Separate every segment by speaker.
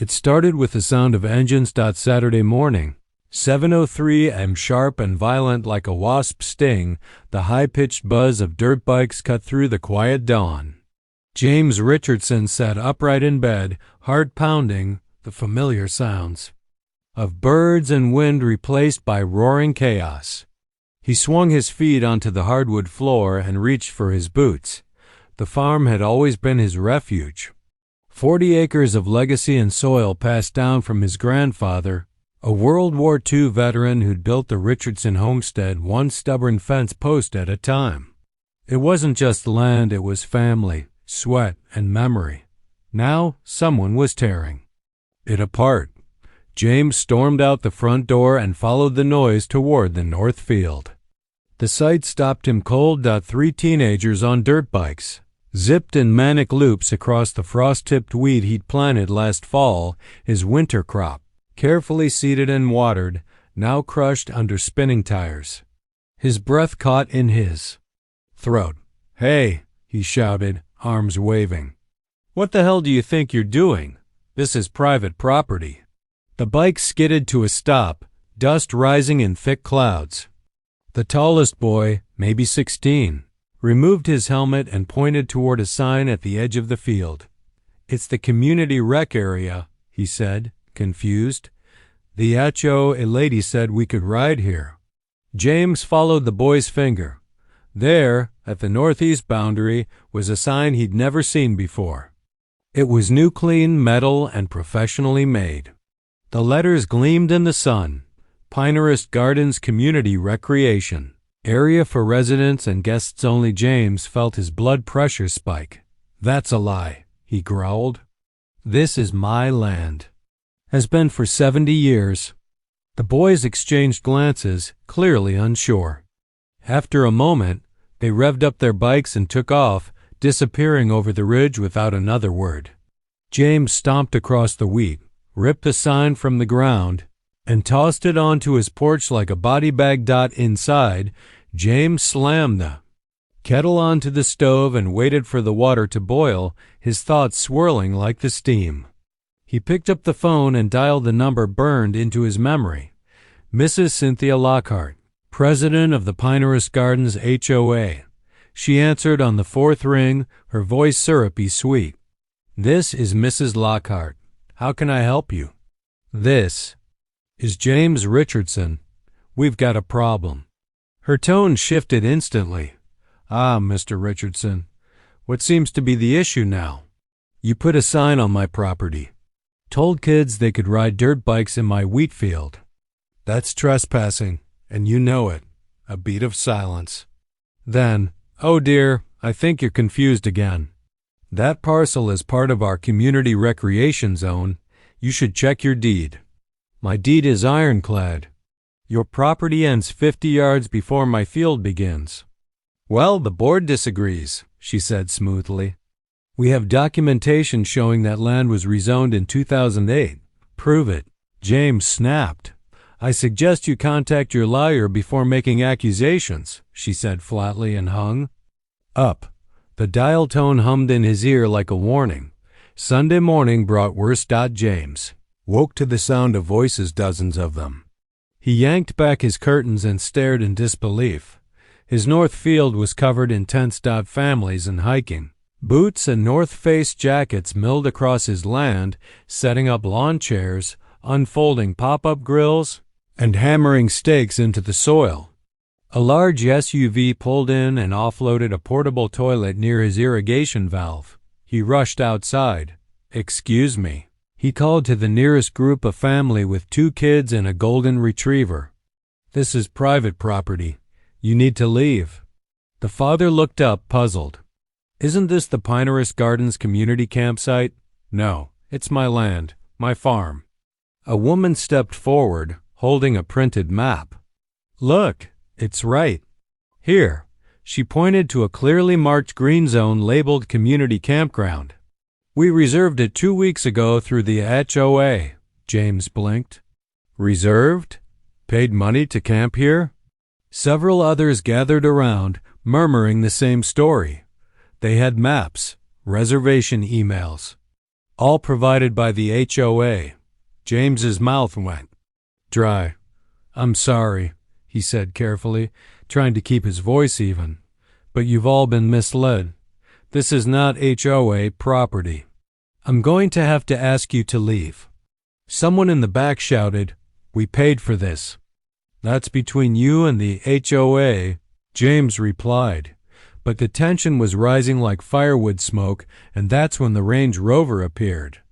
Speaker 1: It started with the sound of engines. Saturday morning, 7:03 am, sharp and violent like a wasp's sting, the high-pitched buzz of dirt bikes cut through the quiet dawn. James Richardson sat upright in bed, heart pounding, the familiar sounds of birds and wind replaced by roaring chaos. He swung his feet onto the hardwood floor and reached for his boots. The farm had always been his refuge. 40 acres of legacy and soil passed down from his grandfather, a World War II veteran who'd built the Richardson homestead one stubborn fence post at a time. It wasn't just land, it was family, sweat, and memory. Now someone was tearing it apart. James stormed out the front door and followed the noise toward the north field. The sight stopped him cold. 3 teenagers on dirt bikes, zipped in manic loops across the frost-tipped wheat he'd planted last fall, his winter crop, carefully seeded and watered, now crushed under spinning tires. His breath caught in his throat. "Hey," he shouted, arms waving. "What the hell do you think you're doing? This is private property." The bike skidded to a stop, dust rising in thick clouds. The tallest boy, maybe 16, removed his helmet and pointed toward a sign at the edge of the field. "It's the community rec area," he said, confused. "The HOA lady said we could ride here." James followed the boy's finger. There, at the northeast boundary, was a sign he'd never seen before. It was new, clean metal and professionally made. The letters gleamed in the sun. Pinehurst Gardens Community Recreation. Area for residents and guests only. James felt his blood pressure spike. "That's a lie," he growled. "This is my land. Has been for 70 years. The boys exchanged glances, clearly unsure. After a moment, they revved up their bikes and took off, disappearing over the ridge without another word. James stomped across the wheat, ripped the sign from the ground, and tossed it onto his porch like a body bag. Inside, James slammed the kettle onto the stove and waited for the water to boil, his thoughts swirling like the steam. He picked up the phone and dialed the number burned into his memory. Mrs. Cynthia Lockhart, president of the Pinehurst Gardens HOA. She answered on the 4th ring, her voice syrupy sweet. "This is Mrs. Lockhart. How can I help you?" "This is James Richardson. We've got a problem." Her tone shifted instantly. "Ah, Mr. Richardson, what seems to be the issue now?" "You put a sign on my property. Told kids they could ride dirt bikes in my wheat field. That's trespassing, and you know it." A beat of silence. Then, "Oh dear, I think you're confused again. That parcel is part of our community recreation zone. You should check your deed." "My deed is ironclad. Your property ends 50 yards before my field begins." "Well, the board disagrees," she said smoothly. "We have documentation showing that land was rezoned in 2008. Prove it." James snapped. "I suggest you contact your lawyer before making accusations," she said flatly, and hung up. The dial tone hummed in his ear like a warning. Sunday morning brought worse. James woke to the sound of voices, dozens of them. He yanked back his curtains and stared in disbelief. His north field was covered in tents. Families and hiking boots and North Face jackets milled across his land, setting up lawn chairs, unfolding pop-up grills, and hammering stakes into the soil. A large SUV pulled in and offloaded a portable toilet near his irrigation valve. He rushed outside. "Excuse me," he called to the nearest group, a family with 2 kids and a golden retriever. "This is private property. You need to leave." The father looked up, puzzled. "Isn't this the Pinehurst Gardens community campsite?" "No, it's my land, my farm." A woman stepped forward, holding a printed map. "Look, it's right here." She pointed to a clearly marked green zone labeled Community Campground. "We reserved it 2 weeks ago through the HOA." James blinked. "Reserved? Paid money to camp here?" Several others gathered around, murmuring the same story. They had maps, reservation emails, All provided by the HOA. James's mouth went dry. I'm sorry, he said carefully, trying to keep his voice even. But you've all been misled. This is not HOA property. I'm going to have to ask you to leave. Someone in the back shouted, We paid for this. That's between you and the HOA, James replied. But the tension was rising like firewood smoke, and that's when the Range Rover appeared.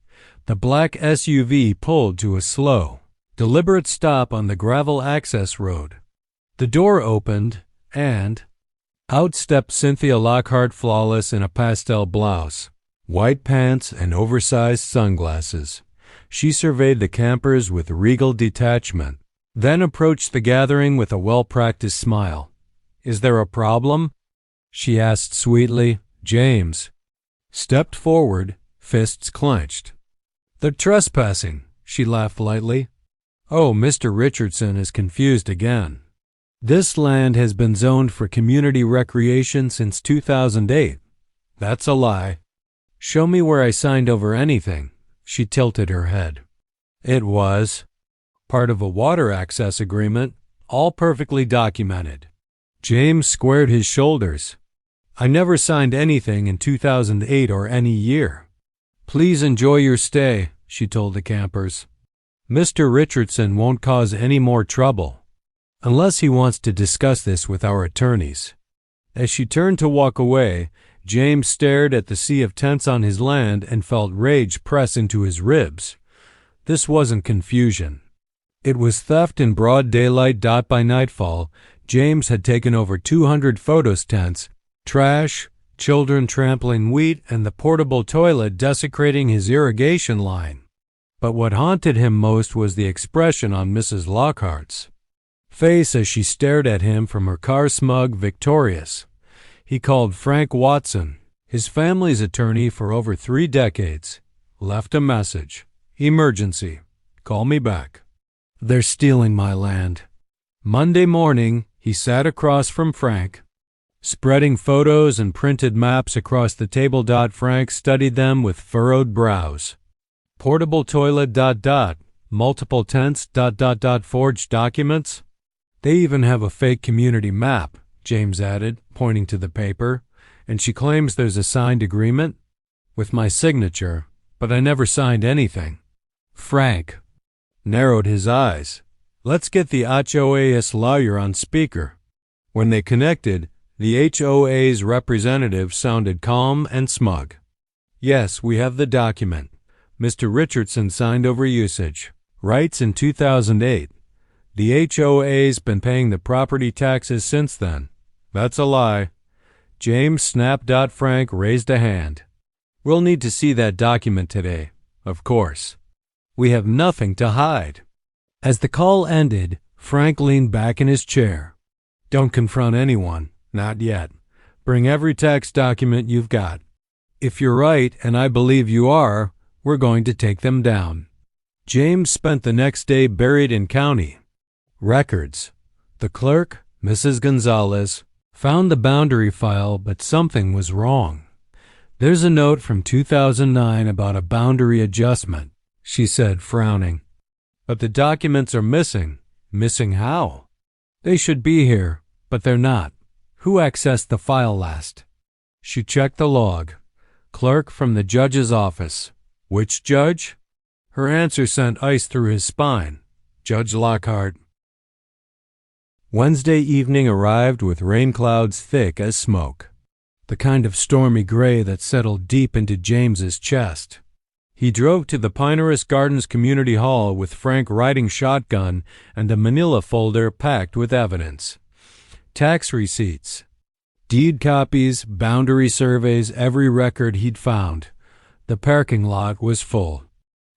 Speaker 1: The black SUV pulled to a slow, deliberate stop on the gravel access road. The door opened, and out stepped Cynthia Lockhart, flawless in a pastel blouse, white pants, and oversized sunglasses. She surveyed the campers with regal detachment, then approached the gathering with a well-practiced smile. Is there a problem? She asked sweetly. James stepped forward, fists clenched. They're trespassing, she laughed lightly. Oh, Mr. Richardson is confused again. This land has been zoned for community recreation since 2008. That's a lie. Show me where I signed over anything. She tilted her head. It was part of a water access agreement, all perfectly documented. James squared his shoulders. I never signed anything in 2008 or any year. Please enjoy your stay, she told the campers. Mr. Richardson won't cause any more trouble, unless he wants to discuss this with our attorneys. As she turned to walk away, James stared at the sea of tents on his land and felt rage press into his ribs. This wasn't confusion. It was theft in broad daylight. By nightfall, James had taken over 200 photos tents, trash, children trampling wheat, and the portable toilet desecrating his irrigation line. But what haunted him most was the expression on Mrs. Lockhart's face as she stared at him from her car, smug, victorious. He called Frank Watson, his family's attorney for over 3 decades, left a message. Emergency. Call me back. They're stealing my land. Monday morning, he sat across from Frank, spreading photos and printed maps across the table. Frank studied them with furrowed brows. Portable toilet. Multiple tents. Forged documents. They even have a fake community map, James added, pointing to the paper. And she claims there's a signed agreement with my signature, but I never signed anything. Frank narrowed his eyes. Let's get the HOA's lawyer on speaker. When they connected, the HOA's representative sounded calm and smug. Yes, we have the document. Mr. Richardson signed over usage rights in 2008. The HOA's been paying the property taxes since then. That's a lie. James snapped. Frank raised a hand. We'll need to see that document today, of course. We have nothing to hide. As the call ended, Frank leaned back in his chair. Don't confront anyone, not yet. Bring every tax document you've got. If you're right, and I believe you are, we're going to take them down. James spent the next day buried in county records. The clerk, Mrs. Gonzalez, found the boundary file, but something was wrong. There's a note from 2009 about a boundary adjustment, she said, frowning. But the documents are missing. Missing how? They should be here, but they're not. Who accessed the file last? She checked the log. Clerk from the judge's office. Which judge? Her answer sent ice through his spine. Judge Lockhart. Wednesday evening arrived with rain clouds thick as smoke, the kind of stormy gray that settled deep into James's chest. He drove to the Pinehurst Gardens Community Hall with Frank riding shotgun and a manila folder packed with evidence. Tax receipts, deed copies, boundary surveys, every record he'd found. The parking lot was full.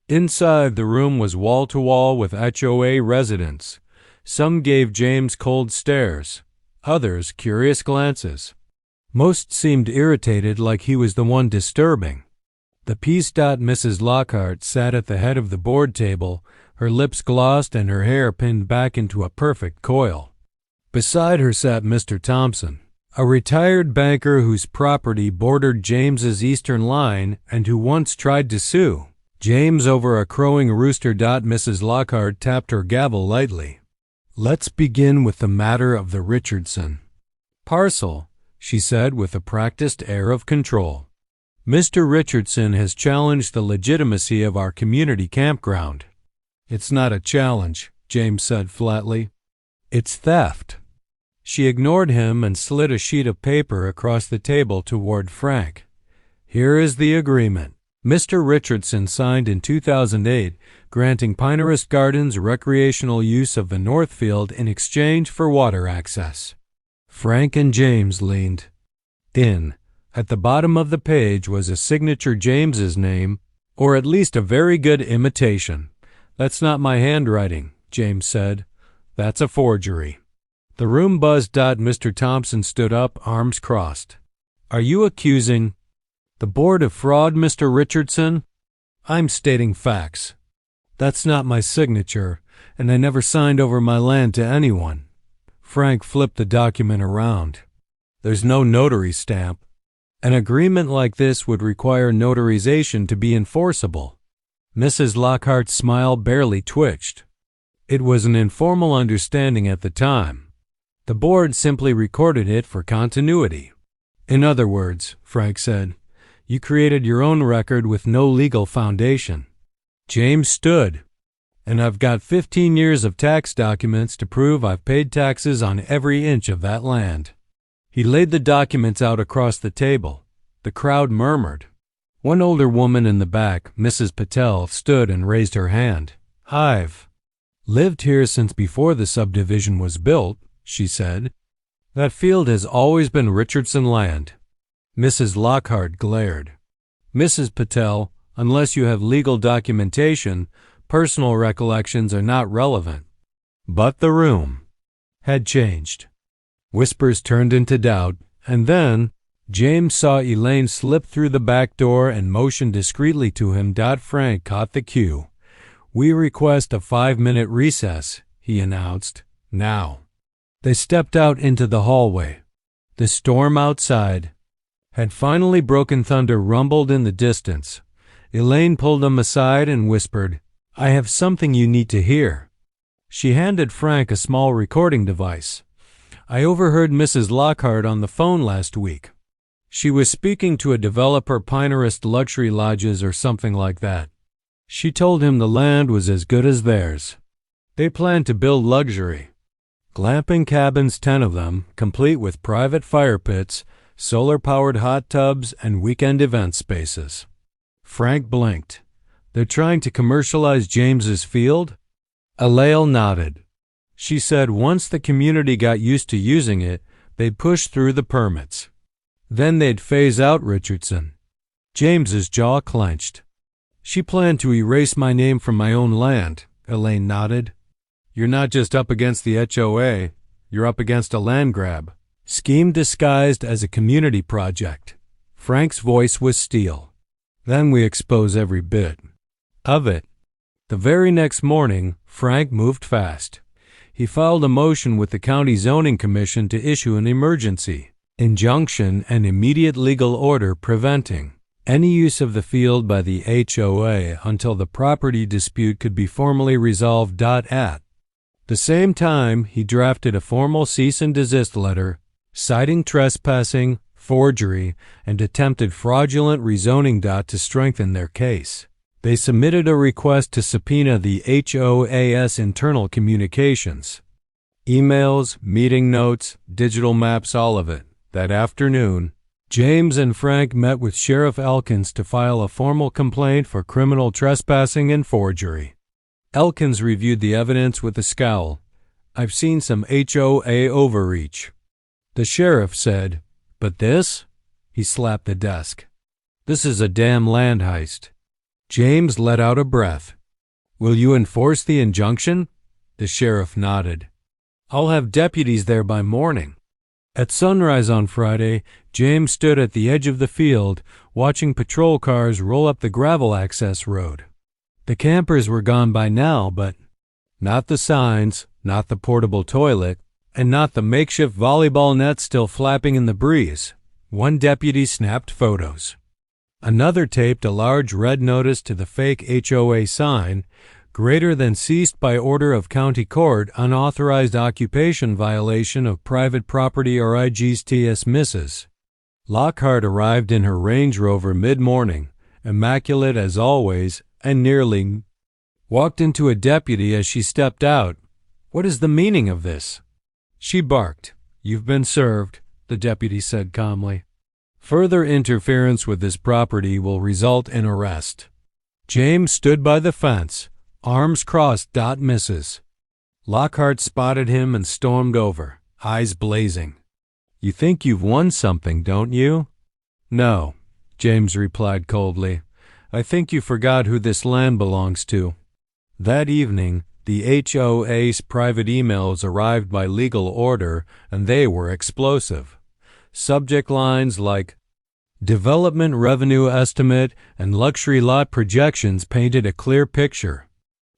Speaker 1: Inside, the room was wall-to-wall with HOA residents. Some gave James cold stares, others curious glances. Most seemed irritated, like he was the one disturbing. The piece. Mrs. Lockhart sat at the head of the board table, her lips glossed and her hair pinned back into a perfect coil. Beside her sat Mr. Thompson, A retired banker whose property bordered James's eastern line and who once tried to sue James over a crowing rooster. Mrs. Lockhart tapped her gavel lightly. Let's begin with the matter of the Richardson parcel, she said with a practiced air of control. Mr. Richardson has challenged the legitimacy of our community campground. It's not a challenge, James said flatly. It's theft. She ignored him and slid a sheet of paper across the table toward Frank. Here is the agreement Mr. Richardson signed in 2008, granting Pinehurst Gardens recreational use of the Northfield in exchange for water access. Frank and James leaned in. At the bottom of the page was a signature James's name, or at least a very good imitation. That's not my handwriting, James said. That's a forgery. The room buzzed. Mr. Thompson stood up, arms crossed. Are you accusing the board of fraud, Mr. Richardson? I'm stating facts. That's not my signature, and I never signed over my land to anyone. Frank flipped the document around. There's no notary stamp. An agreement like this would require notarization to be enforceable. Mrs. Lockhart's smile barely twitched. It was an informal understanding at the time. The board simply recorded it for continuity. In other words, Frank said, you created your own record with no legal foundation. James stood. And I've got 15 years of tax documents to prove I've paid taxes on every inch of that land. He laid the documents out across the table. The crowd murmured. One older woman in the back, Mrs. Patel, stood and raised her hand. I've lived here since before the subdivision was built, she said. That field has always been Richardson land. Mrs. Lockhart glared. Mrs. Patel, unless you have legal documentation, personal recollections are not relevant. But the room had changed. Whispers turned into doubt, and then James saw Elaine slip through the back door and motion discreetly to him. Frank caught the cue. We request a 5-minute recess, he announced. Now. They stepped out into the hallway. The storm outside had finally broken. Thunder rumbled in the distance. Elaine pulled him aside and whispered, I have something you need to hear. She handed Frank a small recording device. I overheard Mrs. Lockhart on the phone last week. She was speaking to a developer, Pinehurst Luxury Lodges or something like that. She told him the land was as good as theirs. They planned to build luxury glamping cabins, 10 of them, complete with private fire pits, solar-powered hot tubs, and weekend event spaces. Frank blinked. They're trying to commercialize James's field? Alaile nodded. She said once the community got used to using it, they'd push through the permits. Then they'd phase out Richardson. James's jaw clenched. She planned to erase my name from my own land, Elaine nodded. You're not just up against the HOA, you're up against a land grab. Scheme disguised as a community project. Frank's voice was steel. Then we expose every bit of it. The very next morning, Frank moved fast. He filed a motion with the County Zoning Commission to issue an emergency injunction and immediate legal order preventing any use of the field by the HOA until the property dispute could be formally resolved. At the same time, he drafted a formal cease and desist letter citing trespassing, forgery, and attempted fraudulent rezoning. To strengthen their case, they submitted a request to subpoena the HOA's internal communications. Emails, meeting notes, digital maps, all of it. That afternoon, James and Frank met with Sheriff Elkins to file a formal complaint for criminal trespassing and forgery. Elkins reviewed the evidence with a scowl. I've seen some HOA overreach. The sheriff said, But this? He slapped the desk. This is a damn land heist. James let out a breath. Will you enforce the injunction? The sheriff nodded. I'll have deputies there by morning. At sunrise on Friday, James stood at the edge of the field, watching patrol cars roll up the gravel access road. The campers were gone by now, but not the signs, not the portable toilet, and not the makeshift volleyball net still flapping in the breeze. One deputy snapped photos. Another taped a large red notice to the fake HOA sign, greater than ceased by order of county court, unauthorized occupation violation of private property or IGSTS Mrs. Lockhart arrived in her Range Rover mid-morning, immaculate as always, and nearly walked into a deputy as she stepped out. "What is the meaning of this?" She barked. "You've been served," the deputy said calmly. "Further interference with this property will result in arrest." James stood by the fence, arms crossed. Mrs. Lockhart spotted him and stormed over, eyes blazing. "You think you've won something, don't you?" "No," James replied coldly. "I think you forgot who this land belongs to." That evening, the HOA's private emails arrived by legal order, and they were explosive. Subject lines like "Development Revenue Estimate" and "Luxury Lot Projections" painted a clear picture.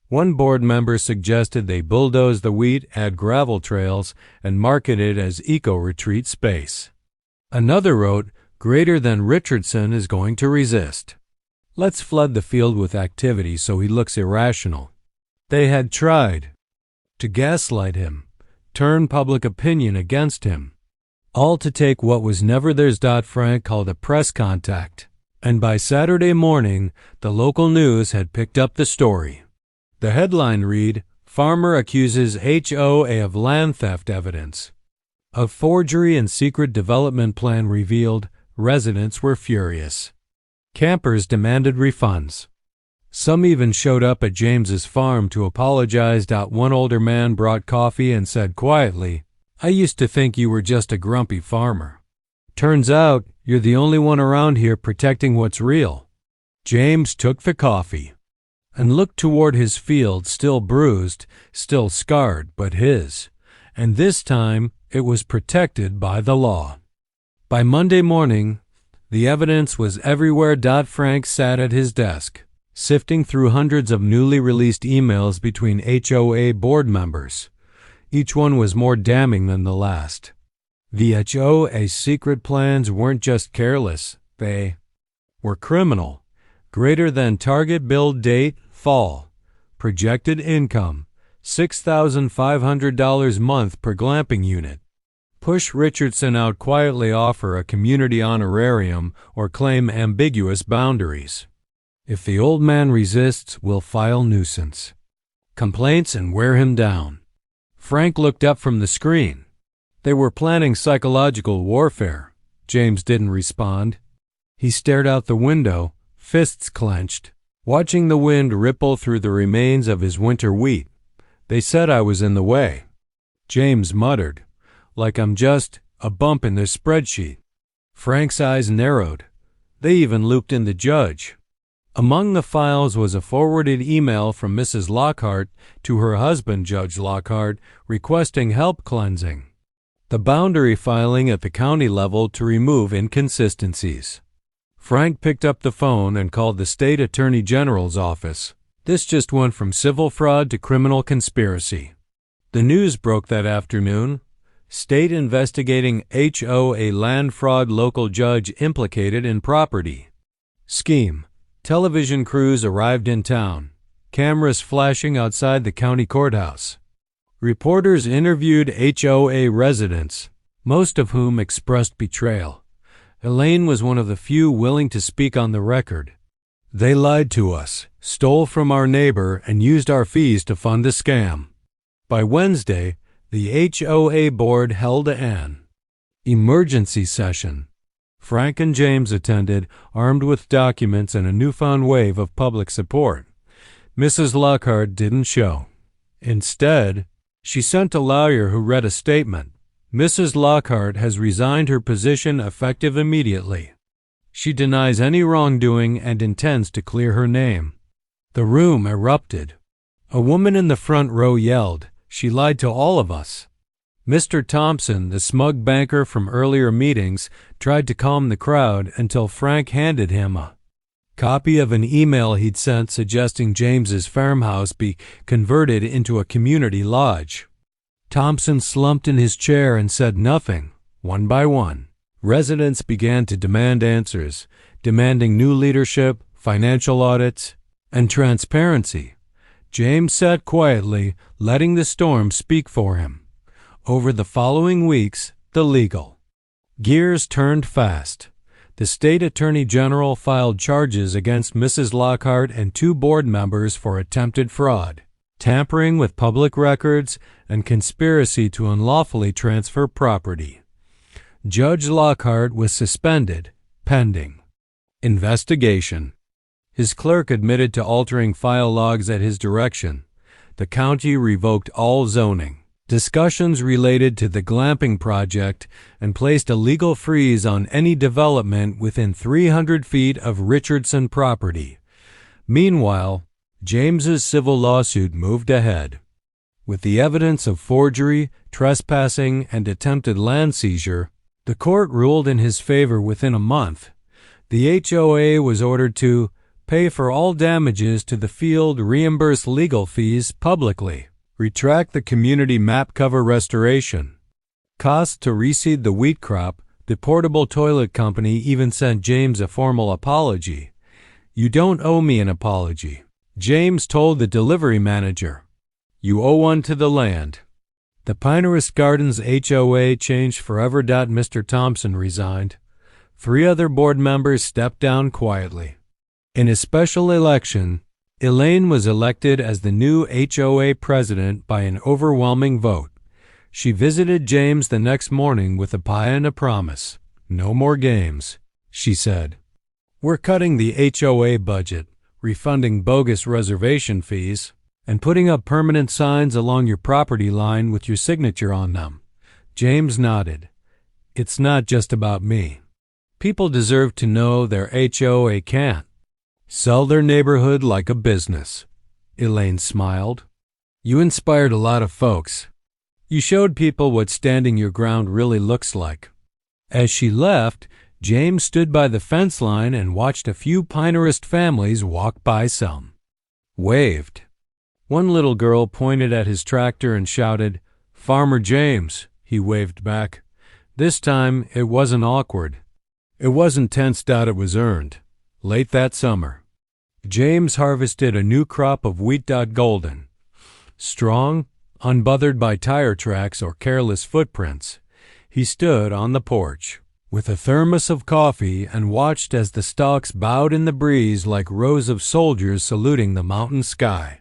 Speaker 1: One board member suggested they bulldoze the wheat, add gravel trails, and market it as eco-retreat space. Another wrote, "Greater than Richardson is going to resist. Let's flood the field with activity so he looks irrational." They had tried to gaslight him, turn public opinion against him, all to take what was never theirs. Frank called a press contact, and by Saturday morning, the local news had picked up the story. The headline read, "Farmer accuses HOA of land theft evidence." A forgery and secret development plan revealed. Residents were furious. Campers demanded refunds. Some even showed up at James's farm to apologize. One older man brought coffee and said quietly, "I used to think you were just a grumpy farmer. Turns out you're the only one around here protecting what's real." James took the coffee and looked toward his field, still bruised, still scarred, but his. And this time it was protected by the law. By Monday morning, the evidence was everywhere. Frank sat at his desk, sifting through hundreds of newly released emails between HOA board members. Each one was more damning than the last. The HOA's secret plans weren't just careless, they were criminal. Greater than target build date, fall. Projected income, $6,500 month per glamping unit. Push Richardson out quietly, offer a community honorarium, or claim ambiguous boundaries. If the old man resists, we'll file nuisance complaints and wear him down. Frank looked up from the screen. They were planning psychological warfare. James didn't respond. He stared out the window, fists clenched, watching the wind ripple through the remains of his winter wheat. "They said I was in the way," James muttered, "like I'm just a bump in their spreadsheet." Frank's eyes narrowed. They even looped in the judge. Among the files was a forwarded email from Mrs. Lockhart to her husband, Judge Lockhart, requesting help cleansing the boundary filing at the county level to remove inconsistencies. Frank picked up the phone and called the state attorney general's office. This just went from civil fraud to criminal conspiracy. The news broke that afternoon. State investigating HOA land fraud, local judge implicated in property scheme. Television crews arrived in town, cameras flashing outside the county courthouse. Reporters interviewed HOA residents, most of whom expressed betrayal. Elaine was one of the few willing to speak on the record. "They lied to us, stole from our neighbor, and used our fees to fund a scam." By Wednesday, the HOA board held an emergency session. Frank and James attended, armed with documents and a newfound wave of public support. Mrs. Lockhart didn't show. Instead, she sent a lawyer who read a statement. "Mrs. Lockhart has resigned her position effective immediately. She denies any wrongdoing and intends to clear her name." The room erupted. A woman in the front row yelled, "She lied to all of us." Mr. Thompson, the smug banker from earlier meetings, tried to calm the crowd until Frank handed him a copy of an email he'd sent suggesting James's farmhouse be converted into a community lodge. Thompson slumped in his chair and said nothing. One by one, residents began to demand answers, demanding new leadership, financial audits, and transparency. James sat quietly, letting the storm speak for him. Over the following weeks, the legal gears turned fast. The state attorney general filed charges against Mrs. Lockhart and 2 board members for attempted fraud, tampering with public records, and conspiracy to unlawfully transfer property. Judge Lockhart was suspended, pending investigation. His clerk admitted to altering file logs at his direction. The county revoked all zoning, discussions related to the glamping project, and placed a legal freeze on any development within 300 feet of Richardson property. Meanwhile, James's civil lawsuit moved ahead. With the evidence of forgery, trespassing, and attempted land seizure, the court ruled in his favor within a month. The HOA was ordered to pay for all damages to the field, reimburse legal fees publicly, retract the community map cover restoration, costs to reseed the wheat crop. The portable toilet company even sent James a formal apology. "You don't owe me an apology," James told the delivery manager. "You owe one to the land." The Pinehurst Gardens HOA changed forever. Mr. Thompson resigned. 3 other board members stepped down quietly. In a special election, Elaine was elected as the new HOA president by an overwhelming vote. She visited James the next morning with a pie and a promise. "No more games," she said. "We're cutting the HOA budget, refunding bogus reservation fees, and putting up permanent signs along your property line with your signature on them." James nodded. "It's not just about me. People deserve to know their HOA can't sell their neighborhood like a business." Elaine smiled. "You inspired a lot of folks. You showed people what standing your ground really looks like." As she left, James stood by the fence line and watched a few Pinehurst families walk by. Some waved. One little girl pointed at his tractor and shouted, "Farmer James." He waved back. This time, it wasn't awkward. It wasn't tense. It was earned. Late that summer, James harvested a new crop of wheat. Golden, strong, unbothered by tire tracks or careless footprints. He stood on the porch with a thermos of coffee and watched as the stalks bowed in the breeze like rows of soldiers saluting the mountain sky.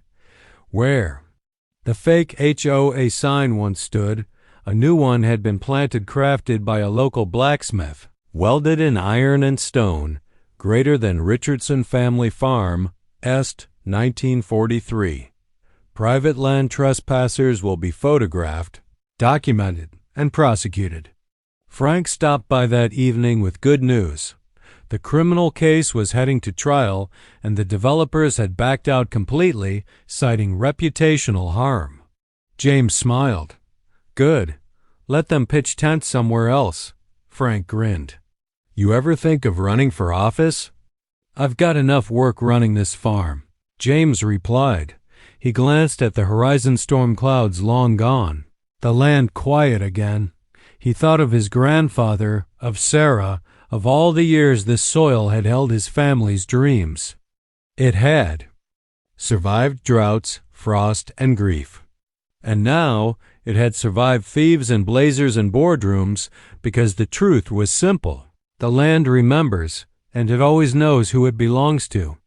Speaker 1: Where the fake HOA sign once stood, a new one had been planted, crafted by a local blacksmith, welded in iron and stone, greater than Richardson Family Farm, Est, 1943. Private land trespassers will be photographed, documented, and prosecuted. Frank stopped by that evening with good news. The criminal case was heading to trial, and the developers had backed out completely, citing reputational harm. James smiled. "Good. Let them pitch tents somewhere else." Frank grinned. "You ever think of running for office?" "I've got enough work running this farm," James replied. He glanced at the horizon, storm clouds long gone, the land quiet again. He thought of his grandfather, of Sarah, of all the years this soil had held his family's dreams. It had survived droughts, frost, and grief. And now it had survived thieves and blazers and boardrooms, because the truth was simple. The land remembers, and it always knows who it belongs to.